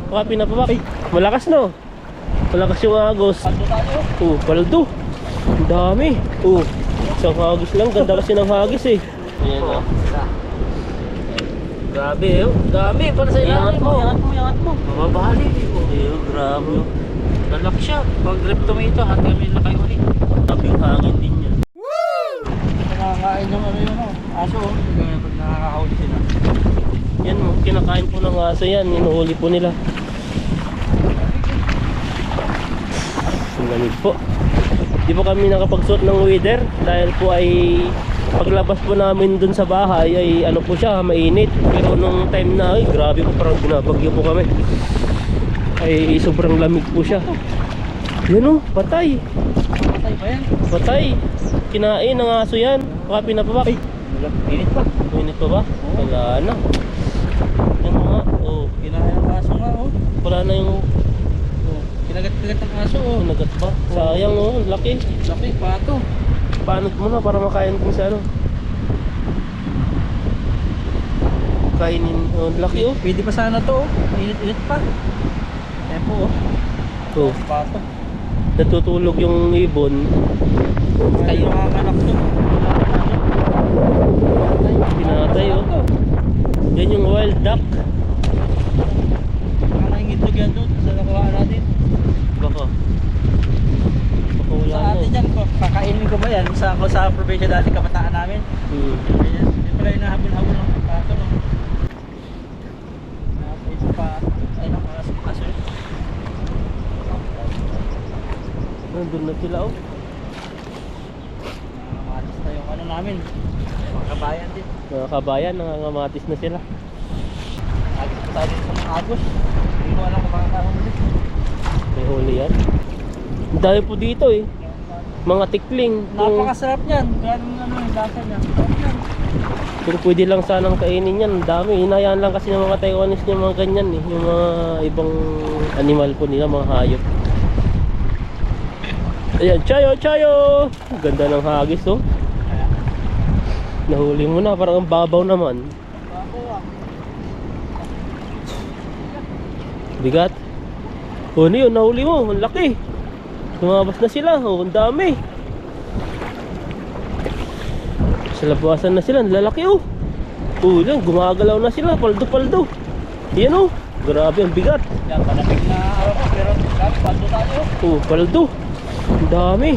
Baka pinapabak. Malakas no. Malakas yung agos. Paldo. Ang dami. Isang hagis lang. Ganda kasi ng hagis eh. Ayan o. Grabe eh. Dami para sa ilalim mo. Iangat mo. Mababali eh. Grabe. Lalaki siya. Pag grip tomato, hati kami na kayo ulit. Grabe yung hangin din yan. Nakakain yung ano yun, aso. Pag nakakahuli sila. Yan mo. Kinakain po ng aso yan. Inuhuli po nila. Ang lamig po. Di po kami nakapagsuot ng weather dahil po ay paglabas po namin dun sa bahay ay ano po siya, mainit. Pero nung time na ay grabe po, parang binabagyo po kami. Ay sobrang lamig po siya. Yan o, patay. Patay ba yan? Patay. Kinain ng aso yan. Baka pinapabak. Init pa. Init pa ba? Wala na. Yan o nga. Kinain ang aso nga Wala na yung Kinagat-kagat ang aso nagat ba? Sayang o, laki. Laki, pato. Paanot mo na para makain din sa ano. Kainin, laki o. Pwede pa sana to Init-init pa. Ayan po pato. Natutulog yung ibon. Tayo nakakanak to. Pinatay o. Yan yung wild duck. Nakakaingit to yan doon sa nakuha natin. Baka wala Sa na. atin yan, kakainin ko ba yan? Sa probinsya dati kabataan namin. Hindi pala hinahabol-habol ng pato no. Nasa isa pa. Ay naku, aso. Nandun na sila o. Matis na yung ano namin. Mga kabayan din. Mga kabayan, nangangamatis na sila. Agos pa tayo din sa mga agos. Hindi ko alam kung makakahuli. May huli yan. Ang dami po dito eh. Mga tikling. Napakasarap niyan. Ganun ano yung lasa niya. Sarap yan. Kung pwede lang sanang kainin yan, ang dami. Hinayaan lang kasi ng mga Taiwanese yung mga ganyan eh. Yung mga ibang animal po nila, mga hayop. Ayan, chayo, chayo! Ganda ng hagis oh. Nahuli mo na, parang ang babaw naman. Bigat. Ano yun, nahuli mo, ang laki. Lumabas na sila, ang dami. Sa labasan na sila, ang lalaki oh. Yan, gumagalaw na sila, paldo-paldo. Yan oh, grabe ang bigat. Yan, panapig na araw ko, pero paldo tayo. Paldo. Ang dami.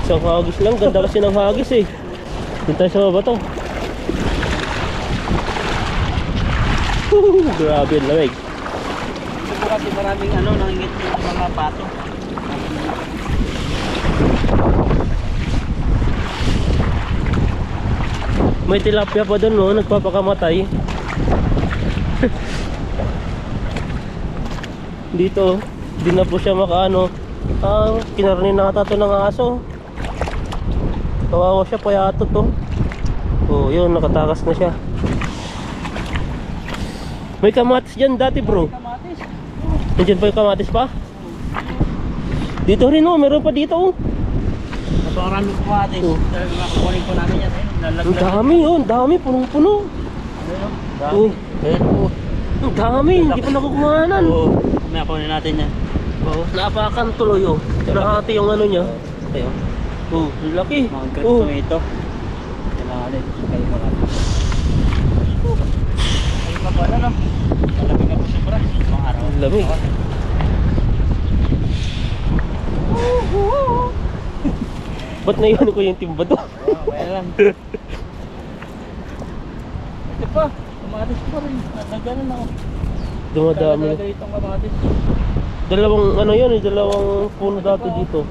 Isang hagis lang, ganda kasi ng hagis eh. Dito tayo sa baba to. Grabe ang lamig. Ito po kasi maraming nangingit yung mga pato. May tilapia pa doon no, nagpapakamatay. Dito, di na po siya makaano. Kinarni na ata to ng aso. Kawawa siya, payato to. Yun, nakatakas na siya. May kamatis dyan dati bro. Kamatis. Nandiyan pa yung kamatis pa? Dito rin oh, meron pa dito oh. Mas maraming kamatis. Kukunin po namin yan. Ang dami oh, ang dami, punong-puno. Ang dami, hindi pa nakukumanan. May kunin natin yan. Naapakan tuloy oh. Nahati yung ano niya. Ayun. Laki. Mga grito ito. Kailangan din. Kayo mo natin. Ayun pa pala no. Malamig na po sobra. Mga araw. Lamig. Ba't naiwan ko yung timba to? Kaya lang. Ito pa. Kamatis pa rin. Nagano na ako. Dumadami. Talaga itong kamatis. Dalawang ano yun eh, dalawang puno dati dito.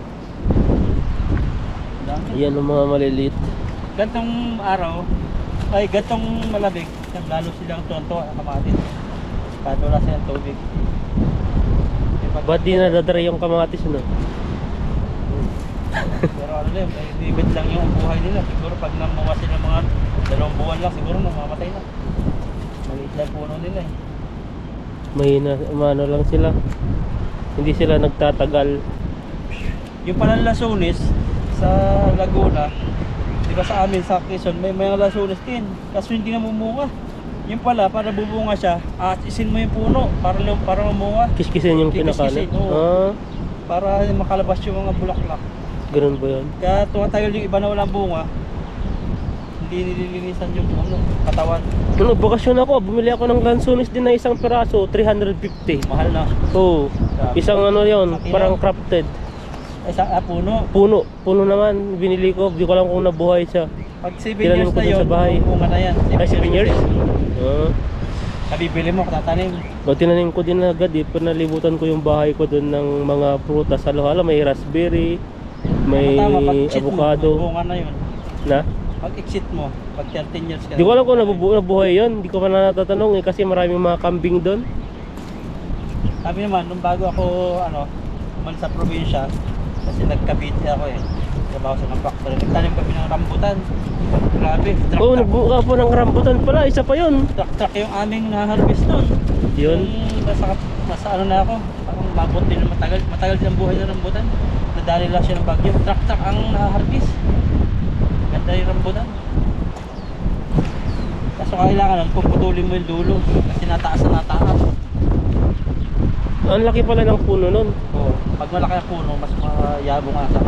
Yan ang mga maliliit. Gantong araw, ay gantong malamig, lalo silang tuwan-tuwa ang kamatis. Kahit wala silang tubig. Ba't di nadadry yung kamatis no? Pero ano lang, may limit lang yung buhay nila. Siguro pag namuha sila mga 2 buwan lang, siguro namamatay na. Maliit lang puno nila eh. Mahina, umano lang sila. Hindi sila nagtatagal. Yung palang lasunis sa Laguna, di ba sa amin sa Quezon, may mga lasunis din. Kaso hindi namumunga. Yung pala, para bubunga siya, isin mo yung puno para umunga. Kiskisin yung pinakalit. Kikiskisin, oo. Para makalabas yung mga bulaklak. Ganun ba yun? Kaya tumatagal yung iba na walang bunga, hindi nililinisan yung katawan. Nung bakasyon ako, bumili ako ng lansones din na isang piraso, 350. Mahal na. Oo. Isang ano yun, parang crafted. Puno. Puno naman, binili ko. Di ko alam kung nabuhay siya. Pag 7 Tinanim years ko na dun yun, sa bahay. bunga na yan. Ay, 7 years? Oo. Nabibili mo, tatanim. O, tinanim ko din agad eh. Pinalibutan ko yung bahay ko doon ng mga prutas. Halo-halo, may raspberry, may Tama, pag-exit avocado. mo, bunga na yun. Na? Pag-exit mo, pag 13 years ka. Di ko alam kung nabuhay yun. Di ko pa natatanong eh. Kasi maraming mga kambing doon. Sabi naman, nung bago ako, umalis sa probinsya, kasi nagkabiti ako eh. Trabaho sa mga factory. Nagtanim kami ng rambutan. Grabe, Oo, oh, nagbuka po ng rambutan pala. Isa pa yun. truck yung aming na-harvest nun. Yun. Nasa ano na ako, parang mabot din, matagal din ang buhay ng rambutan. Nadali lang siya ng bagyo. Truck ang na-harvest. Ganda yung rambutan. Kaso kailangan nun, puputulin mo yung dulo. Kasi nataas na nataas. Ang laki pala ng puno nun. Oo. Pag malaki ang puno, mas mayabong asa.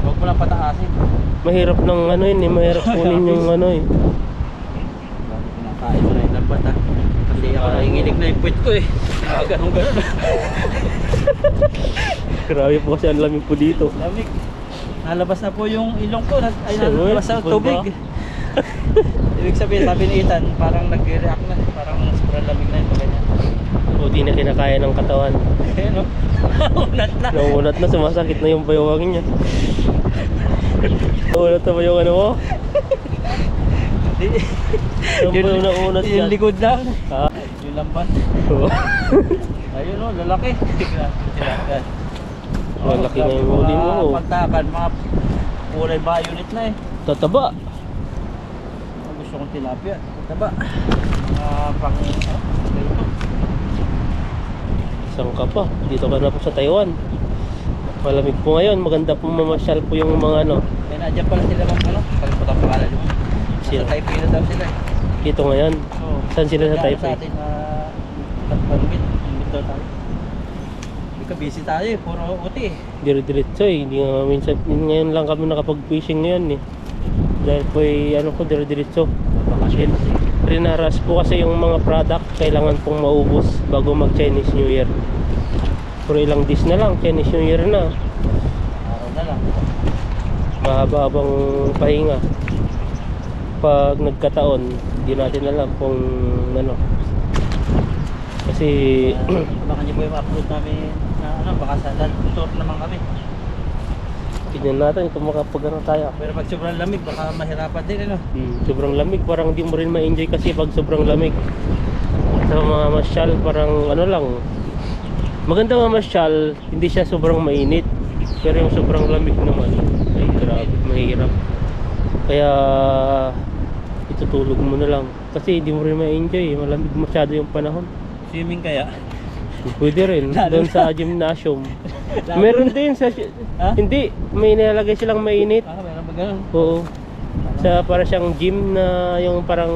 Huwag mo lang pataasin. Mahirap ng ano yun eh. Mahirap kunin yung ano eh. Bakit pinakain mo na yung lambat ha? Kasi ako nanginginig na yung puwit ko eh. Ganun. Grabe po kasi ang lamig po dito. Lamig. Nalabas na po yung ilong ko. Ay, Siyempre, nalabas na punta. tubig. Ibig sabihin, sabi ni Ethan, parang nag-react na. Parang sobrang lamig na yung ganyan. O di na kinakaya ng katawan. Eh no? Unat na. Naunat na, sumasakit na yung bayawangin niya. Naunat na ba yung ano mo? Yung ba yung naunat Yung yan? likod lang. Ha? Yung lambat. Oo. Ayun o, lalaki. Grabe. Malaki na yung huli mo. Mga pagtakan, mga kulay ba unit na eh. Tataba. Gusto kong tilapia. Taba. Pang ito. Isang ka pa. Dito ka na po sa Taiwan. Malamig po ngayon. Maganda po mamasyal po yung mga ano. Kaya na dyan pala sila mga kalimutan ang pangalan mo. Sino? Sa Taipei na daw sila eh. Dito ngayon. Oo. Saan sila sa Kaya Taipei? Sa atin na pagpagmit. Pagmit daw tayo. Hindi ka busy tayo eh. Puro uti eh. Dire-diretso eh. Hindi nga minsan. Ngayon lang kami nakapag-fishing ngayon eh. Dahil po ano po dire-diretso. Bakasyon. Rinaras po kasi yung mga product kailangan pong maubos bago mag Chinese New Year. Pero ilang days na lang Chinese New Year na. Araw na lang. Mahaba-habang pahinga. Pag nagkataon, hindi natin alam kung ano. Kasi Baka niyo po yung upload namin na baka sa tour naman kami. tignan natin kung makapag-ano tayo. Pero pag sobrang lamig, baka mahirapan din ano. Sobrang lamig, parang hindi mo rin ma-enjoy kasi pag sobrang lamig. Sa mga masyal, parang ano lang. Maganda mamasyal, hindi siya sobrang mainit. Pero yung sobrang lamig naman, ay grabe, mahirap. Kaya itutulog mo na lang. Kasi hindi mo rin ma-enjoy, malamig masyado yung panahon. Swimming kaya? Pwede rin, doon sa gymnasium. Meron din sa... Ha? Hindi, may nilalagay silang mainit. Meron ba ganun? Oo. Sa para siyang gym na yung parang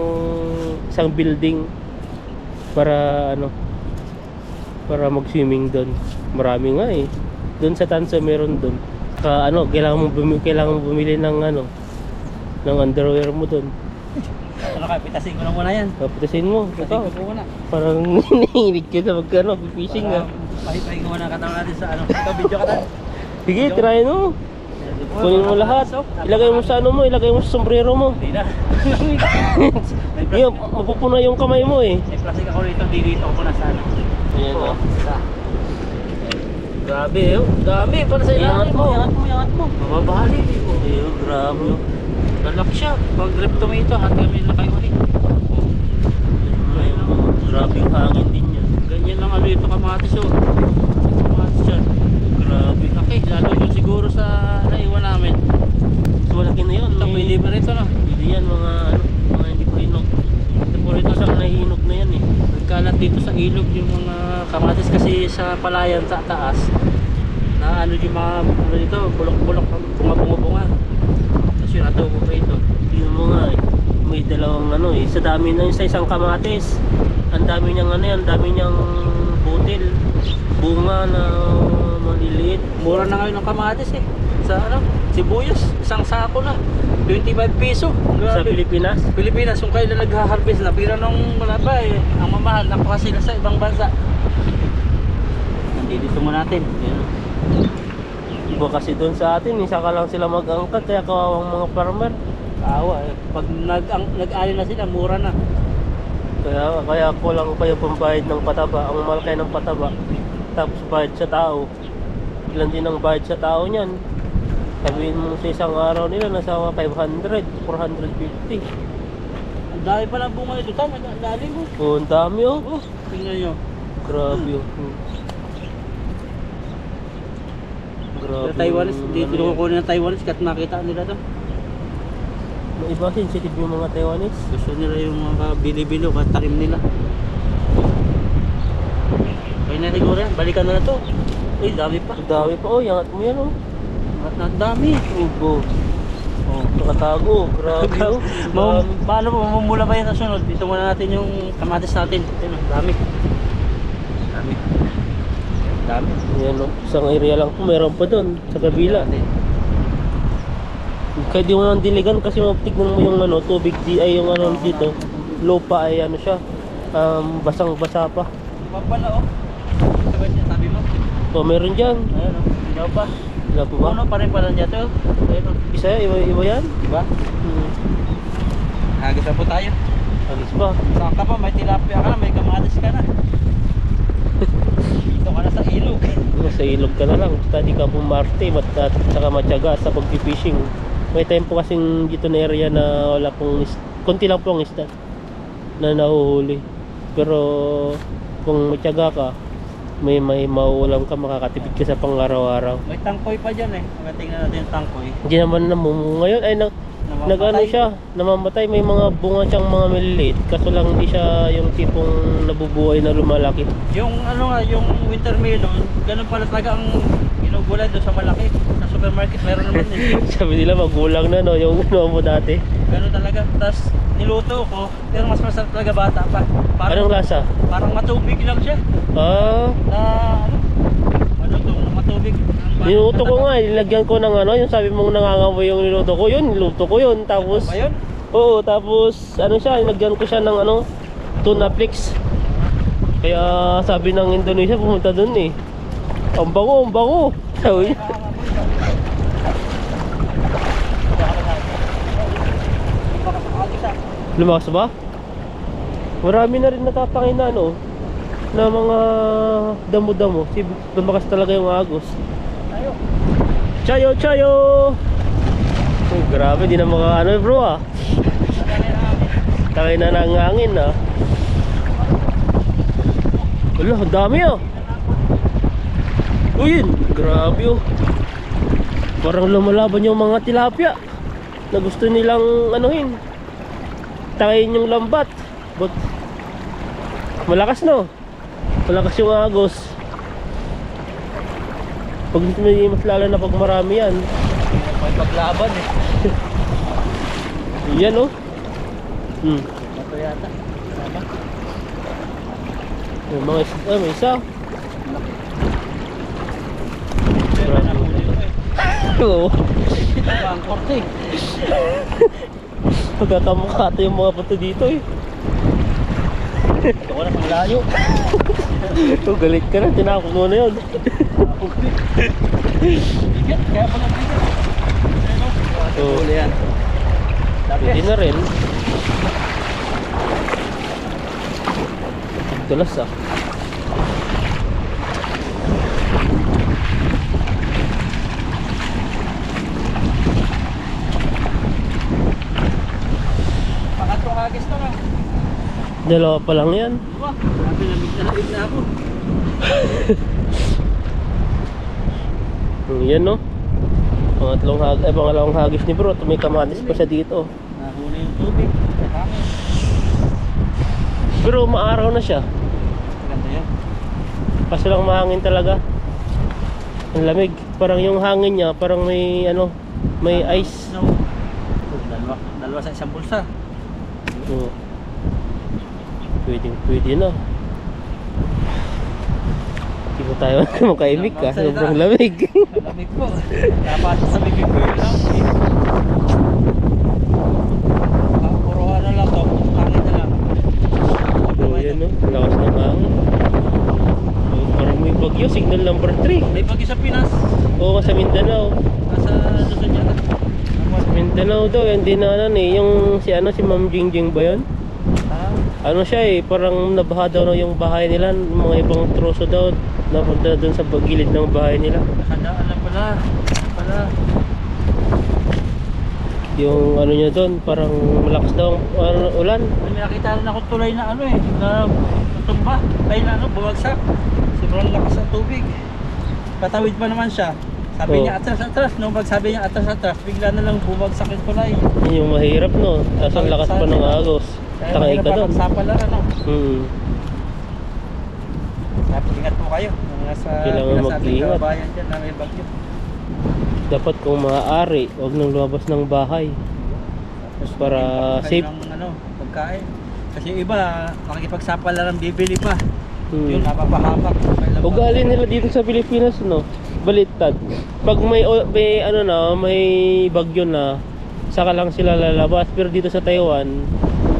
isang building para ano para mag-swimming doon. Marami nga eh. Doon sa Tanso meron doon. Kailangan mong bumili ng ng underwear mo doon. Ano ka, pitasin ko na muna yan. Kapitasin mo. Pitasin Ito. ko muna. Parang hinihilig ka sa fishing nga. Pahipahin ko muna katawan natin sa Ito, video ka tayo. Sige, try mo. Kunin mo lahat. Ilagay mo sa ilagay mo sa sombrero mo. Hindi na. Yung mapupuna yung kamay mo eh. May plastic ako rito, dito ako na sana. Ayan o. Grabe eh. Dami, para sa Iangat mo. Iangat mo. Mababali. Ayun, grabe. Lalaki siya. Pag grip tomato, hati kami na kayo ulit. Grabe yung hangin din yan. Ganyan lang ito kamatis oh. Kamatis yan. Grabe. Okay, lalo yung siguro sa naiwan namin. So malaki na yun. Ito, pwede ba rito no? Pwede yan mga mga hindi pa hinog. Ito po rito sa nahihinog na yan eh. Nagkalat dito sa ilog yung mga kamatis kasi sa palayan sa taas. Na yung mga dito, bulok-bulok, bunga-bunga. Tapos yun, atubo pa ito. Yun mo nga eh. may dalawang ano eh. Sa dami na sa isang kamatis. Ang dami niyang ano yan, ang dami niyang butil. Bunga na maliliit. Mura na ngayon ng kamatis eh. Sa ano, sibuyas, isang sako na. 25 piso. Sa Grabe. Pilipinas. Pilipinas, kung kailan nagha-harvest na, pira nung wala pa eh. Ang mamahal, nakuha sila sa ibang bansa. Nandito mo natin. Yan. Iba kasi doon sa atin, isa ka lang sila mag-angkat, kaya kawawang mga farmer. Awa eh. Pag nag-ali na sila, mura na. Kaya kulang pa yung pambayad ng pataba, ang mahal kayo ng pataba. Tapos bayad sa tao. Ilan din ang bayad sa tao niyan? Sabihin mo sa isang araw nila, nasa 500, 450. Ang dami pala bunga nito. Tama, dali mo. Oh, ang dami oh. Oh, tingnan nyo. Grabe oh. Grabe. Sa Taiwanese, yung hindi ano yan. kinukunin ng Taiwanese kahit makita nila to. May iba sensitive yung mga Taiwanese. Gusto nila yung mga bili-bilo kahit tarim nila. Kaya na siguro yan, balikan na to. Uy, dami pa. Ang dami pa oh, yangat mo yan oh. Ang dami. Ubo. Oh, nakatago. Grabe oh. Paano mo mamumula pa yan sa sunod? Dito muna natin yung kamatis natin. Ayun, ang dami. Dami. Dami. Yan oh. Isang area lang po, meron pa doon sa kabila. Kaya di mo nang diligan kasi tignan mo yung ano, tubig di ay yung ano dito. Lupa ay ano siya. Basang-basa pa. Papala oh. Sabay siya, sabi mo. So meron diyan. Ayun oh. Hindi pa. Wala po ba? Ano pa rin pala dyan to? Ayun oh. Isa iba yan. Diba? Hagis na po tayo. Alis pa. Saan ka pa? May tilapia ka na, may kamatis ka na. Dito ka na sa ilog. Sa ilog ka na lang. Basta di ka pumarte at saka matyaga sa pag-fishing. May time po kasing dito na area na wala pong konti lang po ang isda na nahuhuli. Pero kung matyaga ka, may mauulam ka, makakatipid ka sa pang-araw-araw. May tangkoy pa dyan eh. Tingnan natin yung tangkoy. Hindi naman namumunga ngayon ay nag-ano siya, namamatay. May mga bunga siyang mga maliliit, kaso lang hindi siya yung tipong nabubuhay na lumalaki. Yung ano nga, yung winter melon, ganun pala talaga ang ginugulay doon sa malaki. Sa supermarket, meron naman eh. Sabi nila magulang na no, yung ano mo dati. Ganun talaga. Tapos niluto ko, pero mas masarap talaga bata pa. Anong lasa? Parang matubig lang siya. Ah, Na ano to, matubig. niluto ko nga, nilagyan ko ng ano, yung sabi mong nangangamoy yung niluto ko, yun, niluto ko yun. Tapos, Ayun. oo, tapos, ano siya, nilagyan ko siya ng ano, tuna flakes. Kaya sabi ng Indonesia, pumunta dun eh. Ang bango, ang bango. Sabi niya. Lumakas ba? Marami na rin natatangay na ano, na mga damo-damo. Lumakas talaga yung agos. Chayo, chayo! Oh, grabe, di na mga ano bro ah. Takay na ng hangin ah. Wala, ang dami ah. Uy, grabe oh. Parang lumalaban yung mga tilapia na gusto nilang anuhin. Takayin yung lambat. But malakas no. Malakas yung agos. Pag mas lalo na pag marami yan. May paglaban eh. Yan oh. Ito yata. Tama. May mga isa, may isa. Pero nahuli ko eh. Oo. Ito ba ang korte eh. Pagkakamukha yung mga puto dito eh. Ito ko na pang layo. Oh, galit ka na, tinakot mo na yun. Bigat, kaya pala bigat. Oo. Huli yan. Pwede na rin. Tulas ah. Pangatlong hagis to na. Dalawa pa lang yan. Wah, grabe lamig na ako. Yan no. Pangalawang hagis ni bro. May kamatis pa siya dito. Nahuli yung tubig. Hangin. Pero maaraw na siya. Ganda yan. Kaso lang mahangin talaga. Ang lamig. Parang yung hangin niya, parang may ano, may ice. No. Dalawa sa isang bulsa. Oo. Pwede na. Hindi po tayo makaimik ka. Sobrang lamig. Malamig po. Dapat sa bibig ko yun lang. Puro ano lang to. Hangin na lang. Oo, yan no. Lakas ng hangin. Oo, parang may bagyo. Signal number 3. May bagyo sa Pinas. Oo, sa Mindanao. Nasa Luzon yata. Mindanao daw. Yan din na yung si Ma'am Jingjing ba yun? Ano siya parang nabaha daw na yung bahay nila. Mga ibang troso daw. Napunta doon sa gilid ng bahay nila. Nakadaan lang pala. Yung ano niya doon, parang malakas daw ang ulan. May nakita rin ako tulay na na tumba. Ay na bumagsak. Sobrang lakas ng tubig. Patawid pa naman siya. Sabi Oo. niya atras. Nung sabi niya atras, bigla na lang bumagsak yung tulay. Yun yung mahirap no. Tapos ang lakas pa ng agos. Kaya Tangay mahirap ka pa doon. magsapala Hmm. Dapat ingat po kayo. Yung nasa Kailangan pinasabing mag-ingat. kabayan dyan na may bagyo. Dapat kung maaari, huwag nang lumabas ng bahay. Tapos Para magpapakain safe. ng pagkain. Kasi yung iba, makikipagsapala lang bibili pa. Yun, Hmm. napapahamak. Ugali nila dito sa Pilipinas no. Baliktad. Pag may may bagyo na, saka lang sila lalabas. Pero dito sa Taiwan,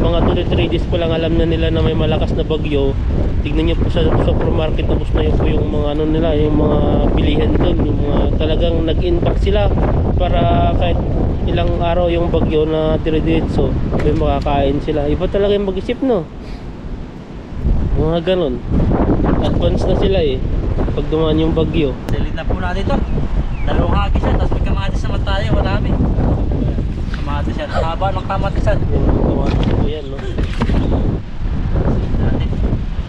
mga 2 to 3 days pa lang alam na nila na may malakas na bagyo. Tignan niyo po sa supermarket, tapos na yun po yung mga nila, yung mga bilihan doon, yung mga talagang nag-impact sila para kahit ilang araw yung bagyo na dire-diretso, may makakain sila. Iba talaga yung mag-isip no. Mga ganon. Advance na sila pag dumaan yung bagyo. Delete na po natin ito. Dalawang hagis yan, tapos may kamatis naman tayo, marami. Kamatis yan, haba ng kamatis yan. Yan yung kamatis po yan no. Natin.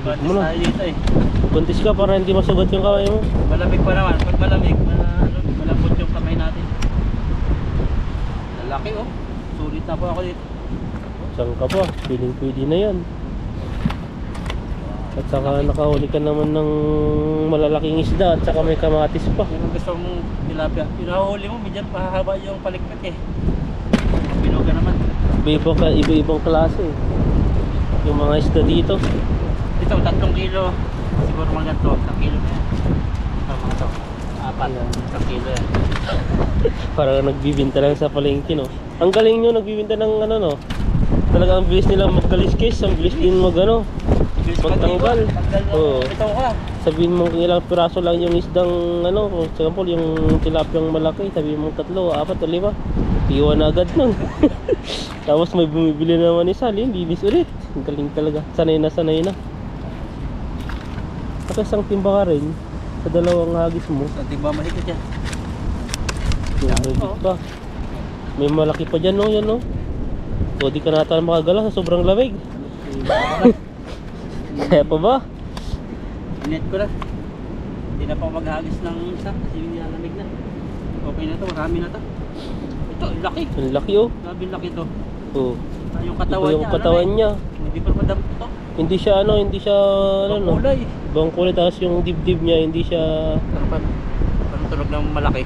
Kamatis Muna. tayo dito Buntis ka para hindi masugat yung kamay mo. Malamig pa naman, pag malamig, malambot yung kamay natin. Lalaki sulit na po ako dito. Saan ka pa? Pwede na yan. At saka nakahuli ka naman ng malalaking isda at saka may kamatis pa. Kung gusto mong tilapia, pinahuli mo, medyan pahahaba yung palikpik Binuga naman. Iba-ibang klase. Yung mga isda dito. Ito, 3 kilo. Siguro mga ganito, 1 kilo na yan. Ito, mga ito. 4, 1 kilo yan. Parang nagbibinta lang sa palengke no. Ang galing nyo nagbibinta ng no. Talagang ang bilis nilang magkaliskis, ang bilis din magtanggal. Oo. Ito ka. Sabihin mo kung ilang piraso lang yung isdang for example yung tilapiyang malaki, sabihin mo 3, 4 o 5, iwan na agad nun. Tapos may bumibili naman isa, linis ulit. Ang galing talaga, sanay na. At isang timba ka rin sa 2 hagis mo. Sa timba mahigit yan. May big pa. May malaki pa dyan no, yan no. O di ka nata makagala sa sobrang lamig. Kaya pa ba? Inet ko na. Hindi na pa ako maghagis ng isa kasi hindi nalamig na. Okay na to, marami na to. Ito, ang laki. Ang laki Grabe laki to. Oo. Yung Iba katawan yung niya. katawan niya. Hindi pa madamot to. Hindi siya no. Kulay. Ibang kulay, tapos yung dibdib niya hindi siya Parang tunog ng malaki.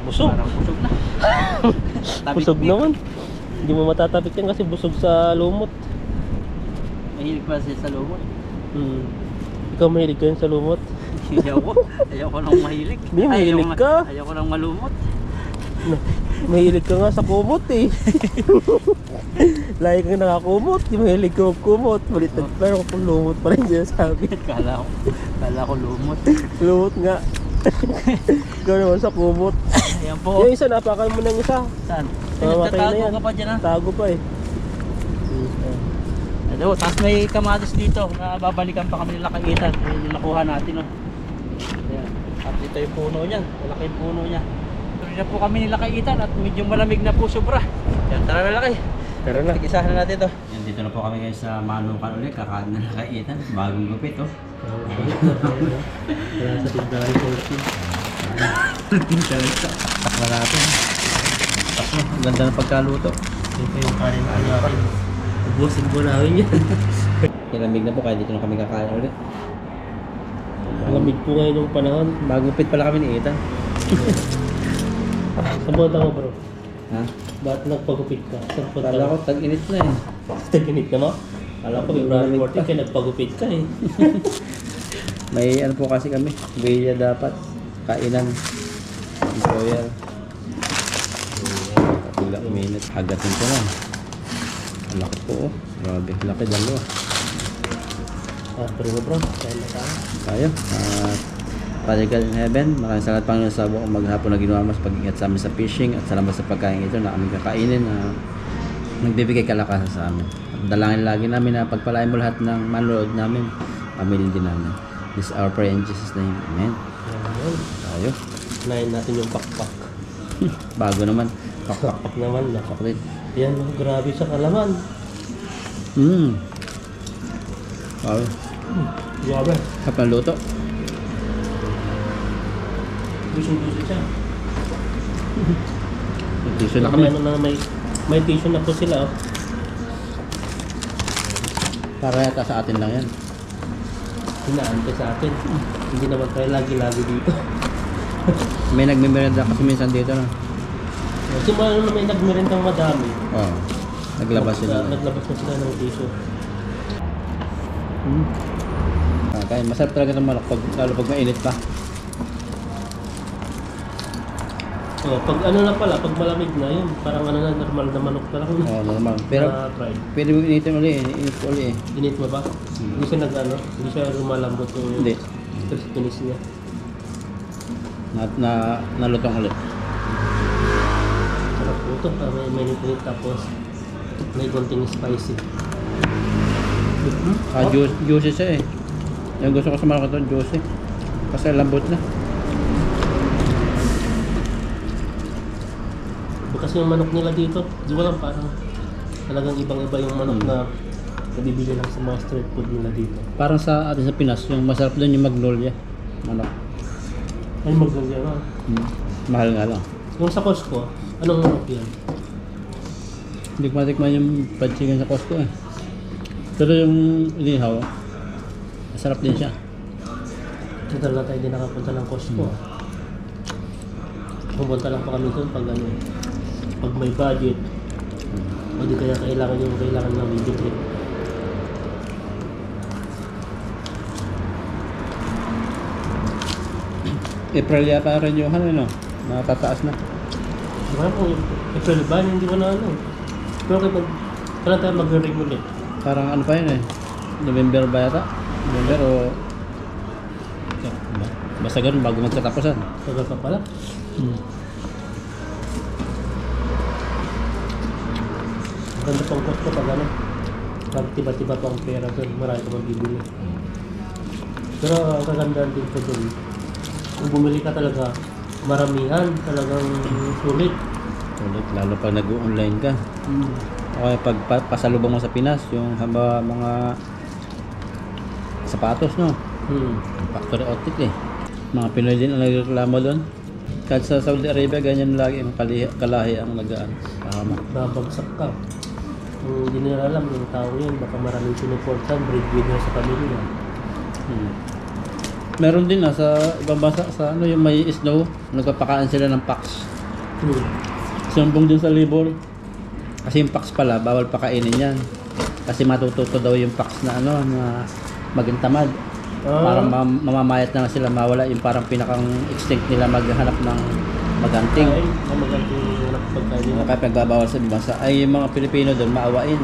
busog. Parang busog na. Busog naman. Hindi mo matatapik yan kasi busog sa lumot. Mahilig pa siya sa lumot. Ikaw mahilig ka yun sa lumot? Ayoko nang mahilig. Hindi, mahilig ka. Ayoko nang malumot. Mahilig ka nga sa kumot Lagi kang nakakumot, di mahilig ka magkumot. Baliktad pero kung lumot pa rin sinasabi. Kala ko lumot. Lumot nga. Ikaw naman sa kumot. Ayan po. Yung isa, napakan mo ng isa. Saan? Mamatay na yan. Nagtatago ka pa dyan Tago pa Ano, tapos may kamatis dito na babalikan pa kami nila kaitan. Yung nakuha natin Ayan. At ito yung puno niyan. Malaki yung puno niya. Tuloy na po kami nila kaitan at medyo malamig na po sobra. Yan, tara na laki. Tara na. Isahan na natin to. Yan, dito na po kami guys sa Manukan ulit. Kakain na kaitan. Bagong gupit Kaya sa tindahan ko Takla natin. Takla, ang ganda ng pagkaluto. ito yung kanin natin. Ubusin po namin yan. Nilamig na po kaya dito na kami kakain ulit. Malamig po ngayon yung panahon. Bagong gupit pala kami ni Ethan. Saan punta mo bro? Ha? Ba't nagpagupit ka? Saan punta Kala ko ka? tag-init na eh. Tag-init ka mo? Alam ko, February Malamig 14 pa. ka nagpagupit ka eh. May ano po kasi kami. Billa dapat. Kainan. Employer. Kapila minute. Hagatin ko lang. Ang laki po oh. Grabe. Laki dalawa. Ah, pero bro, kaya na tayo. Tayo. Prodigal in Heaven. Maraming salamat Panginoon sa buong maghapon na ginawa mo sa pag-ingat sa amin sa fishing at salamat sa pagkain ito na aming kakainin na nagbibigay kalakasan sa amin. At dalangin lagi namin na pagpalain mo lahat ng manood namin, pamilya din namin. This is our prayer in Jesus' name. Amen. Ayan. Tayo. Unahin natin yung pakpak. Bago naman. Pakpak naman na. Chocolate. Yan, oh, grabe sa kalaman. Wow. Grabe. Sarap ng luto. Gusto siya. Tissue na May kami. ano na, may tissue na po sila. Oh. Para yata sa atin lang yan. Hinaante sa atin. Hindi naman tayo lagi-lagi dito. May nagmimerenda kasi minsan dito na. Kasi na may nagmerendang madami. Oo. Naglabas sila. Naglabas na sila ng tissue. Kaya masarap talaga ng manok pag, lalo pag mainit pa. Oh, pag ano na pala, pag malamig na yun, parang ano na, normal na manok na lang. Oo, normal. Pero try. pwede mo initin uli eh. Init ko uli eh. Init mo ba? Hindi siya hindi siya lumalambot yung Hindi. crispiness niya. Nalutong ulit. Sarap po ito, may init tapos may konting spicy. Juicy siya eh. Yung gusto ko sa manok ito, juicy. Kasi lambot na. Kasi yung manok nila dito, di ko lang parang talagang ibang-iba yung manok na nabibili lang sa mga street food nila dito. Parang sa atin sa Pinas, yung masarap doon yung magnolia. Manok. Ay, maganda na. Mahal nga lang. Yung sa Costco, anong manok yan? Hindi ko matikman yung fried chicken sa Costco eh. Pero yung inihaw, masarap din siya. Tagal na tayo din nakapunta ng Costco. Pumunta lang pa kami doon pag ano, pag may budget. O di kaya kailangan ng video clip. April yata rin yung ano, nakatataas na. Diba kung April ba, hindi ko na ano. Pero kailan tayo mag-ring ulit? Parang ano pa yun eh. November ba yata? November o... Basta ganun bago magkatapusan. Tagal pa pala. Maganda pang Costco pag ano. Pag tiba-tiba pang pera doon, marami ka mabibili. Pero ang kagandahan din ko doon, kung bumili ka talaga, maramihan, talagang sulit. Ulit, lalo pag nag-online ka. Okay, pag pasalubong mo sa Pinas, yung mga sapatos, no? Factory outlet eh. Mga Pinoy din ang nagreklamo doon. Kahit sa Saudi Arabia, ganyan lagi ang kalahi ang nagaan. Babagsak ka. Kung hindi nila alam yung tao yun, baka maraming sinuportan, breadwinner sa pamilya. Meron din sa ibang bansa, sa ano yung may snow, nagpapakaan sila ng packs. Sumbong din sa labor. Kasi yung packs pala, bawal pakainin yan. Kasi matututo daw yung packs na ano, na maging tamad. Parang mamamayat na sila, mawala yung parang pinakang extinct nila maghanap ng maganting. Ay, maganting yung pagkain nila. Kaya pagbabawal sa ibang bansa, ay yung mga Pilipino doon maawain.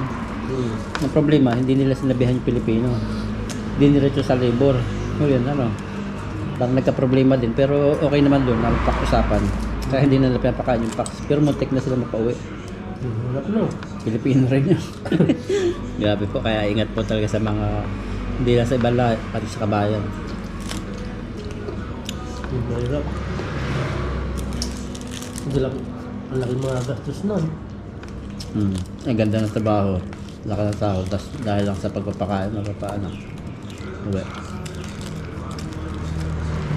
Ang problema, hindi nila sinabihan yung Pilipino. Diniretso sa labor. O yun, ano. Parang nagka-problema din. Pero okay naman doon, napag-usapan. Kaya hindi nila pinapakain yung packs. Pero muntik na sila magpa-uwi. Hanap no. Pilipino rin yun. Grabe po, kaya ingat po talaga sa mga, hindi lang sa ibang lahat, pati sa kabayan. Mahirap. Ang laki mga gastos nun. Ang ganda ng trabaho. Laki ng tao. Tapos dahil lang sa pagpapakain, magpapaano. Uwi.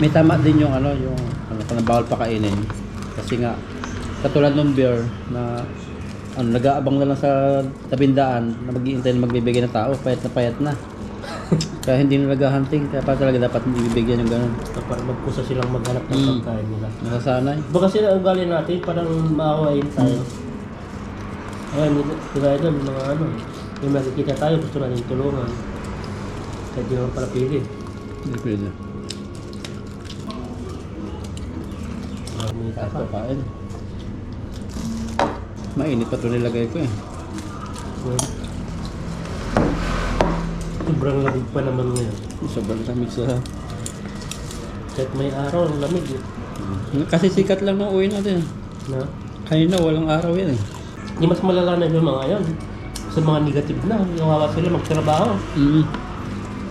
May tama din yung ano, yung kung bawal pakainin. Kasi nga, katulad ng beer na nag-aabang na lang sa tabindaan na mag-iintay na magbibigay ng tao, payat na. Kaya hindi na naghahunting, kaya pa talaga dapat ibibigyan yung ganun. Para magkusa silang maghanap ng pagkain nila. Nasasanay. Baka sila ang ugali natin, parang maawain tayo. Ayun, kaya doon, mga ano, yung makikita tayo, gusto natin tulungan. Kaya di naman pala pili. Hindi pwede. May Kahit tapa. papain. Mainit pa ito nilagay ko eh. Sobrang lamig pa naman ngayon. Sobrang lamig sa... Kahit may araw, ang lamig eh. Kasi sikat lang ng uwi natin. Na? Kanina walang araw yan eh. Yung mas malala na yung mga yan. Sa mga negative na, gawawa sila magtrabaho.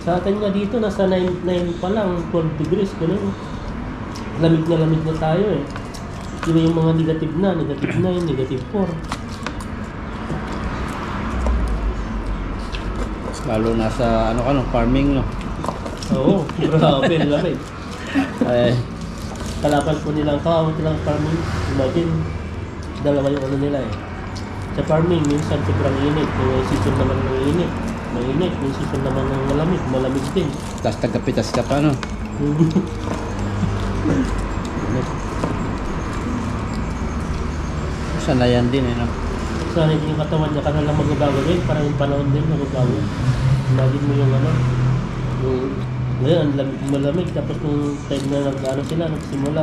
Sa atin nga dito, nasa 9 pa lang, 12 degrees, gano'n. Lamig na tayo eh. Yung mga negative na, negative 9, negative 4. Lalo na sa ano ka no, farming no. Oo, grabe, lamig. Ay, Kalaban po nilang kawawat nilang farming. Imagine, dalawa yung ano nila eh. Sa farming, minsan sobrang init. Yung season naman ng init, mainit. Yung season naman ng malamig, malamig din. tas tagapitas ka pa no. Sanayan din eh no. Sana yung katawan niya kana lang magbabago din, parang yung panahon din magbabago. Imagine mo yung ano, yung ngayon ang lamig, malamig, tapos nung time na nag-ano sila, nagsimula,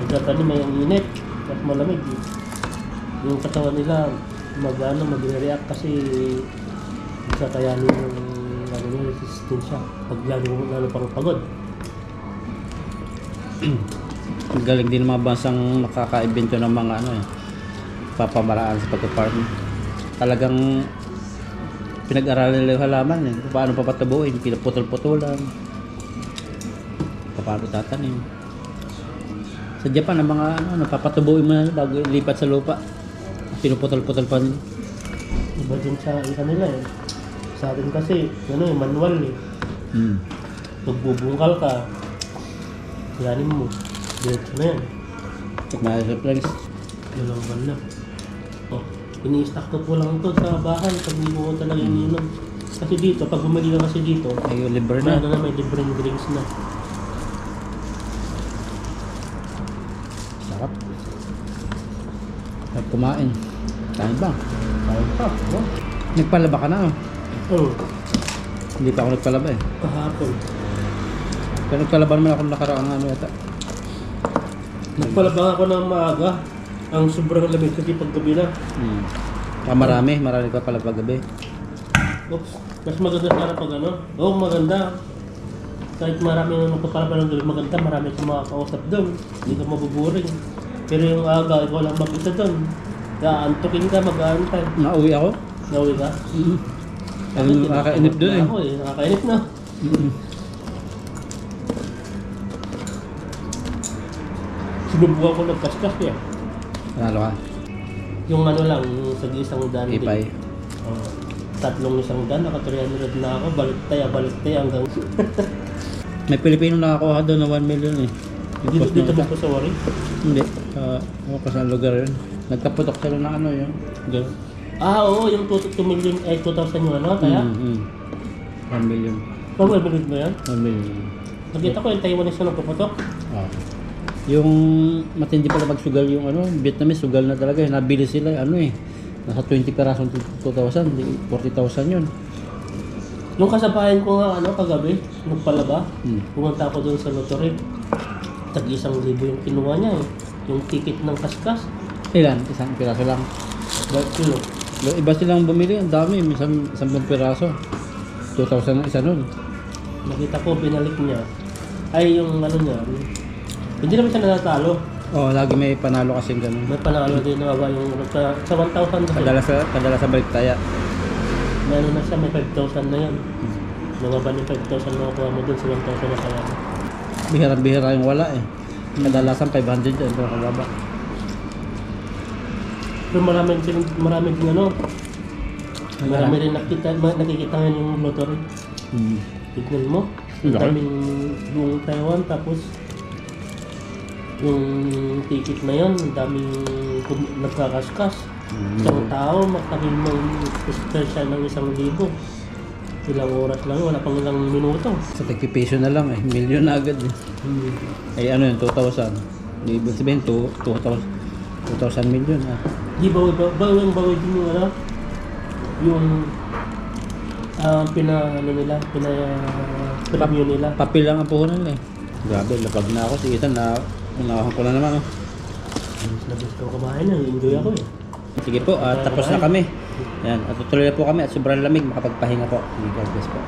nagtatanim may ang init, at malamig. Yung katawan nila mag-react kasi sa kayanin ng ano nila, resistensya, pag lalo pang pagod. Ang galing din ng mga bansang nakaka-invento ng mga ano eh, papamaraan sa pagka-farm. Talagang pinag-aralan nila yung halaman eh, kung paano papatabuin, pinaputol-putulan, paano tatanim. Sa Japan, ang mga ano, napapatubuin mo na bago lipat sa lupa, pinuputol-putol pa nila. Iba din sa kanila eh. Sa atin kasi, ano eh, manual eh. Magbubungkal ka, yanin mo, diretso na yan. May reflex. Dalawang na. Oh, ini-stack ko po lang ito sa bahay pag hindi mo talaga ininom. Kasi dito, pag bumili ka kasi dito, Ay, libre may na. ano na, may libreng drinks na. Sarap. At kumain. Kain ba? Sayang pa, no? Nagpalaba ka na oh. Oo, Hindi pa ako nagpalaba eh. kahapon. Pero nagpalaba naman ako nakaraang ano yata. Nagpalabang ako ng maaga. Ang sobrang lamig kasi paggabi na. Marami ka pala paggabi. Oops, mas maganda sana pag ano. Oo, maganda. Kahit marami nang nagpapalabang ng gabi, maganda. Marami kang makakausap doon. Hindi ka mabuburing. Pero yung aga, ikaw lang mag-isa doon. Kaya antukin ka, mag-aantay. Nauwi ako. Nauwi ka? Ano, nakakainip doon eh. Ako eh, nakakainip na. Sinubukan ko nagkaskas eh. Panalo ka. Yung ano lang, yung sa isang daan din. Ipay. Tatlong isang daan, naka 300 na ako, baliktay hanggang... May Pilipino nakakuha doon na 1 million eh. dito ba po sa Wari? Hindi. Ako sa lugar yun. Nagkaputok sila ng ano yun. Ganun. Oo, yung 2 million, 2,000 yung ano, kaya? 1 million. Pag-1 million ba yan? 1 million. Nakita ko yung Taiwanese na nagpaputok. Yung matindi pala magsugal yung ano, Vietnamese sugal na talaga eh. Nabili sila ano eh. Nasa 20 perasong 2,000, 40,000 yun. Nung kasabayan ko nga ano, kagabi, nagpalaba, pumunta ako doon sa lottery. Tag-1,000 yung kinuha niya eh. Yung ticket ng kaskas. Ilan? Isang piraso lang. But kilo. Iba silang bumili, ang dami, minsan 10 piraso. 2,000 ang isa nun. Nakita ko, binalik niya. Ay, yung ano niya, hindi naman siya nanatalo. Oo, lagi may panalo kasing ganun. May panalo din na ba yung sa 1,000 kasi. Kadala sa baliktaya. Meron na siya, may 5,000 na yan. Nababa yung 5,000 na kuha mo dun sa 1,000 na kaya. Bihira-bihira yung wala eh. Kadalasan 500 yan, pero kababa. Pero maraming ano, marami rin nakikita ngayon yung lottery. Tignan mo, ang daming yung Taiwan, tapos yung ticket na yun, ang daming nagkakaskas. Isang tao, makahin mo yung siya ng 1,000. Ilang oras lang, wala pang ilang minuto. Sa tagpipiso na lang eh, milyon na agad eh. Ay ano yun, 2,000. Ibig sabihin, 2,000 million ah. Di ba bawi din yung ano? Yung ano nila, premium nila. Papel lang ang puhunan nila eh. Grabe, lapag na ako. Si Ethan, unahan ko na naman oh. Labis ko kumain, enjoy ako eh. Sige po, tapos na kami. Yan, at tutuloy na po kami at sobrang lamig, makapagpahinga po. God bless po.